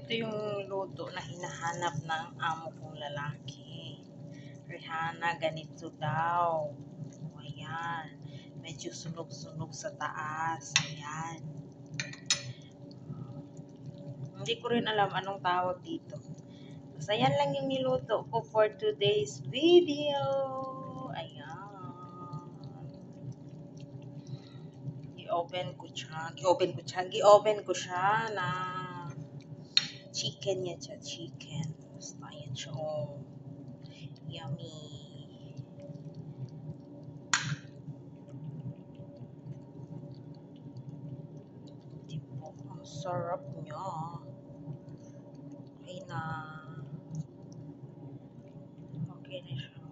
Ito yung luto na hinahanap ng amo kong lalaki. Rihanna, ganito daw. O, ayan. Medyo sunog-sunog sa taas. Ayan. Hindi ko rin alam anong tawag dito. Basta yan lang yung niluto ko for today's video. Ayan. Gi-open ko siya na chicken yan siya. Chicken. Basta yan siya. Oh. Yummy. Tipo, ang sarap niya. Okay na. Okay na siya.